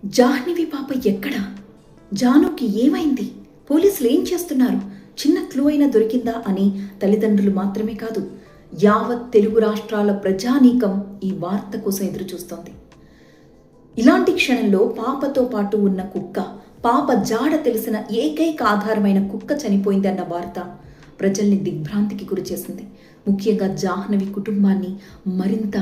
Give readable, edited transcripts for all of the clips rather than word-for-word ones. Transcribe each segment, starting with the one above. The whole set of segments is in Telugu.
జాహ్నవి పాప ఎక్కడా? జానుకి ఏమైంది? పోలీసులు ఏం చేస్తున్నారు? చిన్న క్లూ అయినా దొరికిందా అని తల్లిదండ్రులు మాత్రమే కాదు, యావత్ తెలుగు రాష్ట్రాల ప్రజానీకం ఈ వార్త కోసం ఎదురు చూస్తోంది. ఇలాంటి క్షణంలో పాపతో పాటు ఉన్న కుక్క, పాప జాడ తెలిసిన ఏకైక ఆధారమైన కుక్క చనిపోయింది అన్న వార్త ప్రజల్ని దిగ్భ్రాంతికి గురిచేసింది. ముఖ్యంగా జాహ్నవి కుటుంబాన్ని మరింత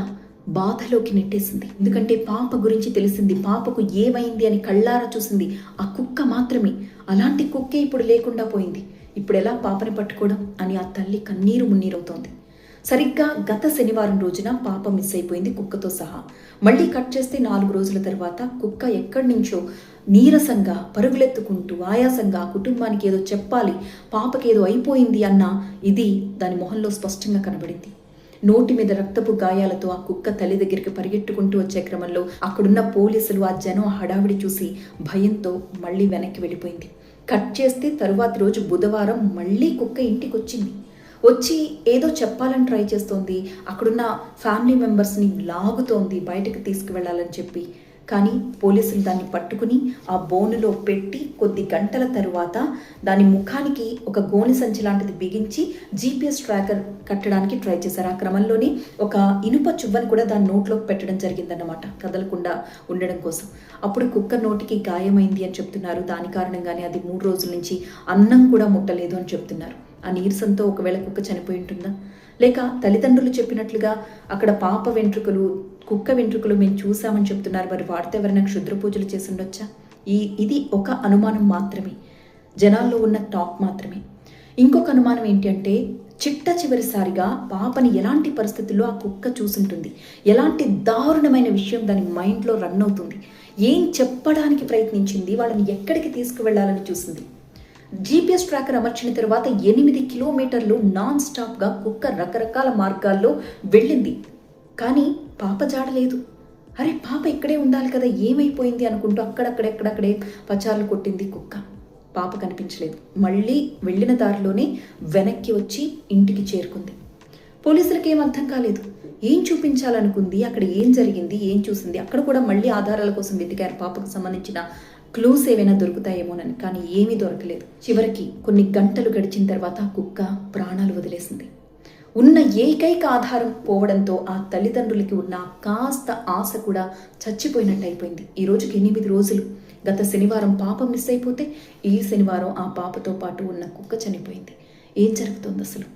బాధలోకి నెట్టేసింది. ఎందుకంటే పాప గురించి తెలిసింది, పాపకు ఏమైంది అని కళ్ళారా చూసింది ఆ కుక్క మాత్రమే. అలాంటి కుక్కే ఇప్పుడు లేకుండా పోయింది. ఇప్పుడు ఎలా పాపని పట్టుకోవడం అని ఆ తల్లి కన్నీరు మున్నీరవుతోంది. సరిగ్గా గత శనివారం రోజున పాప మిస్ అయిపోయింది కుక్కతో సహా. మళ్ళీ కట్ చేస్తే 4 రోజుల తర్వాత కుక్క ఎక్కడి నుంచో నీరసంగా పరుగులెత్తుకుంటూ ఆయాసంగా కుటుంబానికి ఏదో చెప్పాలి, పాపకేదో అయిపోయింది అన్న ఇది దాని మొహంలో స్పష్టంగా కనబడింది. నోటి మీద రక్తపు గాయాలతో ఆ కుక్క తల్లి దగ్గరికి పరిగెట్టుకుంటూ వచ్చే క్రమంలో అక్కడున్న పోలీసులు ఆ జనం హడావిడి చూసి భయంతో మళ్ళీ వెనక్కి వెళ్ళిపోయింది. కట్ చేస్తే తరువాతి రోజు బుధవారం మళ్ళీ కుక్క ఇంటికి వచ్చి ఏదో చెప్పాలని ట్రై చేస్తోంది. అక్కడున్న ఫ్యామిలీ మెంబర్స్ని లాగుతోంది బయటకు తీసుకువెళ్ళాలని చెప్పి. కానీ పోలీసులు దాన్ని పట్టుకుని ఆ బోనులో పెట్టి కొద్ది గంటల తరువాత దాని ముఖానికి ఒక గోనె సంచి లాంటిది బిగించి GPS ట్రాకర్ కట్టడానికి ట్రై చేశారు. ఆ క్రమంలోనే ఒక ఇనుప చువ్వను కూడా దాని నోట్లోకి పెట్టడం జరిగిందన్నమాట, కదలకుండా ఉండడం కోసం. అప్పుడు కుక్క నోటికి గాయమైంది అని చెప్తున్నారు. దాని కారణంగానే అది 3 రోజుల నుంచి అన్నం కూడా ముట్టలేదు అని చెప్తున్నారు. ఆ నీరసంతో ఒకవేళ కుక్క చనిపోయి ఉంటుందా, లేక తల్లిదండ్రులు చెప్పినట్లుగా అక్కడ పాప వెంట్రుకలు కుక్క వెంట్రుకలు మేము చూసామని చెప్తున్నారు. మరి వాడితే ఎవరైనా క్షుద్ర పూజలు చేసి ఉండొచ్చా? ఇది ఒక అనుమానం మాత్రమే, జనాల్లో ఉన్న టాక్ మాత్రమే. ఇంకొక అనుమానం ఏంటి అంటే, చివరిసారిగా పాపని ఎలాంటి పరిస్థితుల్లో ఆ కుక్క చూసుంటుంది, ఎలాంటి దారుణమైన విషయం దాని మైండ్లో రన్ అవుతుంది, ఏం చెప్పడానికి ప్రయత్నించింది, వాళ్ళని ఎక్కడికి తీసుకువెళ్లాలని చూసింది. GPS ట్రాకర్ అమర్చిన తర్వాత 8 కిలోమీటర్లు నాన్ స్టాప్గా కుక్క రకరకాల మార్గాల్లో వెళ్ళింది. కానీ పాప జాడలేదు. అరే పాప ఇక్కడే ఉండాలి కదా, ఏమైపోయింది అనుకుంటూ అక్కడక్కడే పచారులు కొట్టింది కుక్క. పాప కనిపించలేదు. మళ్ళీ వెళ్ళిన దారిలోనే వెనక్కి వచ్చి ఇంటికి చేరుకుంది. పోలీసులకి ఏం అర్థం కాలేదు. ఏం చూపించాలనుకుంది, అక్కడ ఏం జరిగింది, ఏం చూసింది. అక్కడ కూడా మళ్ళీ ఆధారాల కోసం వెతికారు, పాపకు సంబంధించిన క్లూస్ ఏవైనా దొరుకుతాయేమోనని. కానీ ఏమీ దొరకలేదు. చివరికి కొన్ని గంటలు గడిచిన తర్వాత కుక్క ప్రాణాలు వదిలేసింది. ఉన్న ఏకైక ఆధారం పోవడంతో ఆ తల్లిదండ్రులకి ఉన్న కాస్త ఆశ కూడా చచ్చిపోయినట్టు అయిపోయింది. ఈ రోజుకి 8 రోజులు. గత శనివారం పాప మిస్ అయిపోతే ఈ శనివారం ఆ పాపతో పాటు ఉన్న కుక్క చనిపోయింది. ఏం జరుగుతుంది అసలు?